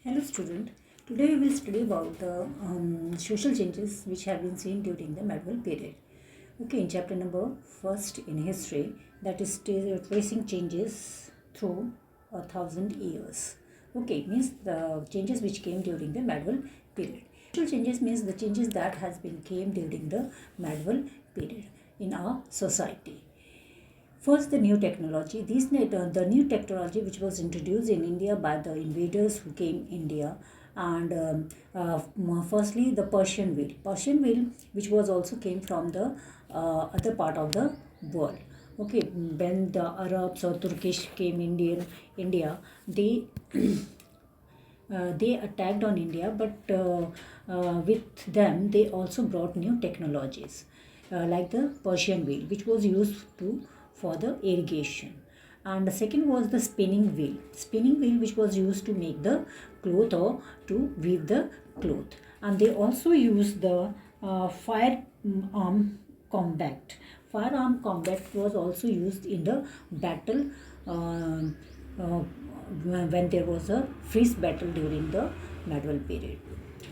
Hello student, today we will study about the social changes which have been seen during the medieval period. Okay, in chapter number first in history, that is tracing changes through 1,000 years. Okay, means the changes which came during the medieval period. Social changes means the changes that has been came during the medieval period in our society. First, the new technology. The new technology which was introduced in India by the invaders who came India, and firstly the Persian wheel. Persian wheel, which was also came from the other part of the world. Okay, when the Arabs or Turkish came India, they attacked on India, but with them they also brought new technologies like the Persian wheel, which was used for the irrigation. And the second was the spinning wheel which was used to make the cloth or to weave the cloth. And they also used the firearm combat. Firearm combat was also used in the battle uh, when there was a fierce battle during the medieval period.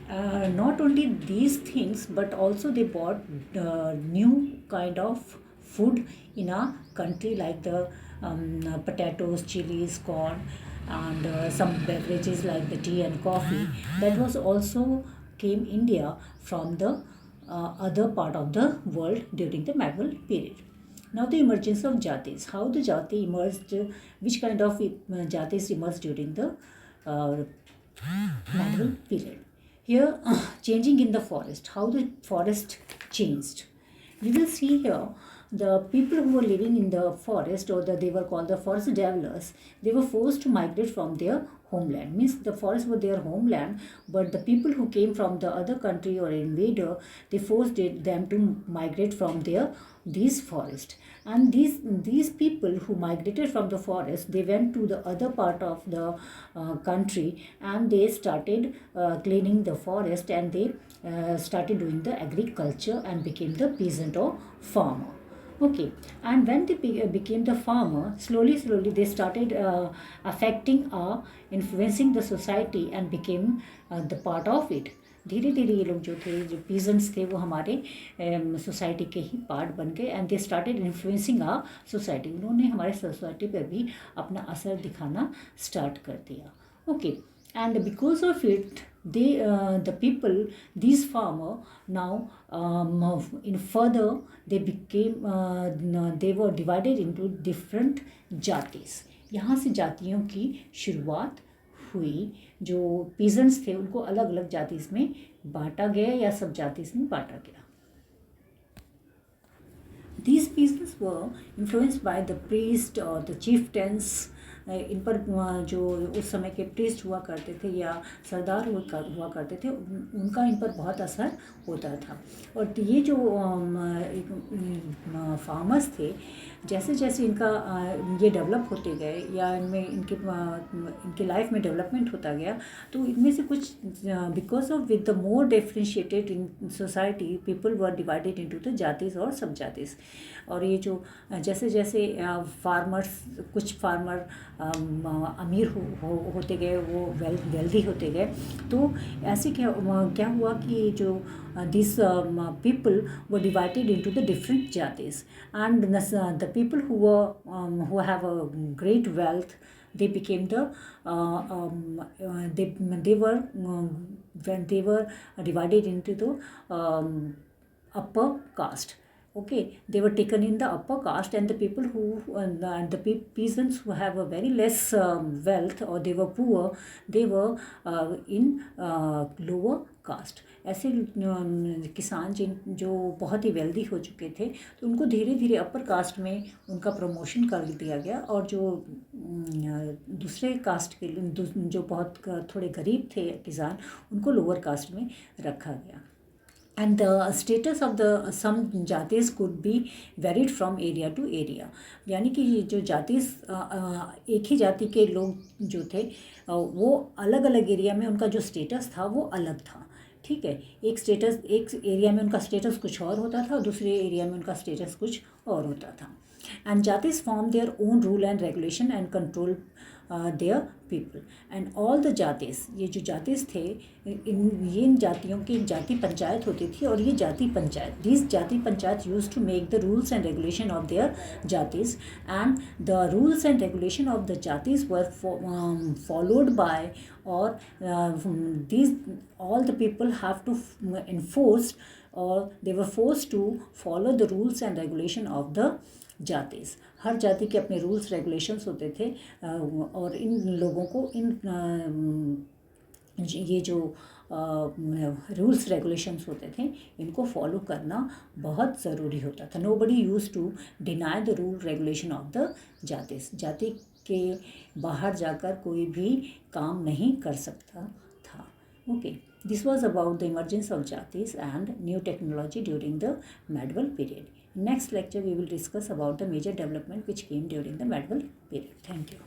Not only these things, but also they bought new kind of food in our country, like the potatoes, chilies, corn, and some beverages like the tea and coffee. That was also came India from the other part of the world during the medieval period. Now the emergence of jatis. How the jati emerged, which kind of jatis emerged during the uh, medieval period. Here, changing in the forest, how the forest changed. We will see here the people who were living in the forest, or they were called the forest dwellers. They were forced to migrate from their homeland. Means the forest were their homeland, but the people who came from the other country or invader, they forced them to migrate from these forest. And these people who migrated from the forest, they went to the other part of the country, and they started cleaning the forest, and they started doing the agriculture and became the peasant or farmer. Okay, and when they became the farmer, slowly they started affecting or influencing the society and became the part of it. धीरे धीरे ये लोग जो थे, जो peasants थे, वो हमारे सोसाइटी के ही पार्ट बन गए, and they started influencing a society. उन्होंने हमारे सोसाइटी पर भी अपना असर दिखाना स्टार्ट कर दिया. Okay, and because of it, the people, these farmer, now in further they became they were divided into different जातिस. यहाँ से जातियों की शुरुआत हुई. जो पीजेंट्स थे उनको अलग अलग जातिस में बांटा गया या सब जातिस में बांटा गया. These peasants were influenced by the priest or the chieftains. इन पर जो उस समय के प्रीस्ट हुआ करते थे या सरदार हुआ करते थे, उनका इन पर बहुत असर होता था. और ये जो फार्मर्स थे, जैसे जैसे इनका ये डेवलप होते गए या इनमें इनके लाइफ में डेवलपमेंट होता गया, तो इनमें से कुछ because of with the more differentiated in society, people were divided into the जातिस और सब जातिस. और ये जो जैसे जैसे फार्मर्स, कुछ फार्मर अमीर होते गए, वो वेल्दी होते गए, तो ऐसे क्या हुआ कि जो these people were divided into the different jatis, and the people who have a great wealth, they became they were when they were divided into the upper caste. Okay, they were taken in the upper caste, and the people and the peasants who have a very less wealth, or they were poor, they were in lower caste. ऐसे किसान जो बहुत ही wealthy हो चुके थे, तो उनको धीरे धीरे अपर कास्ट में उनका प्रमोशन कर दिया गया, और जो दूसरे कास्ट के जो बहुत थोड़े गरीब थे किसान, उनको लोअर कास्ट में रखा गया. And the status of the some जातिस could be varied from area to area. यानी कि जो जातिस एक ही जाति के लोग जो थे, वो अलग अलग एरिया में उनका जो स्टेटस था वो अलग था. ठीक है, एक एरिया में उनका स्टेटस कुछ और होता था, दूसरे एरिया में उनका स्टेटस कुछ और होता था. And jatis form their own rule and regulation and control their people. And all the जातिस, ये जो जातिस थे, इन जातियों की जाति पंचायत होती थी, और ये जाति पंचायत, these जाति panchayat used to make the rules and regulation of their jatis, and the rules and regulation of the jatis were followed by, or these all the people have to enforce, or they were forced to follow the rules and regulation of the जातिस. हर जाति के अपने rules regulations होते थे, और इन लोगों को ये जो रूल्स रेगुलेशंस होते थे, इनको फॉलो करना बहुत ज़रूरी होता था. Nobody used to deny the rule regulation of the जातिस. जाति के बाहर जाकर कोई भी काम नहीं कर सकता था. Okay, this was about the emergence of jatis and new technology during the medieval period. Next lecture we will discuss about the major development which came during the medieval period. Thank you.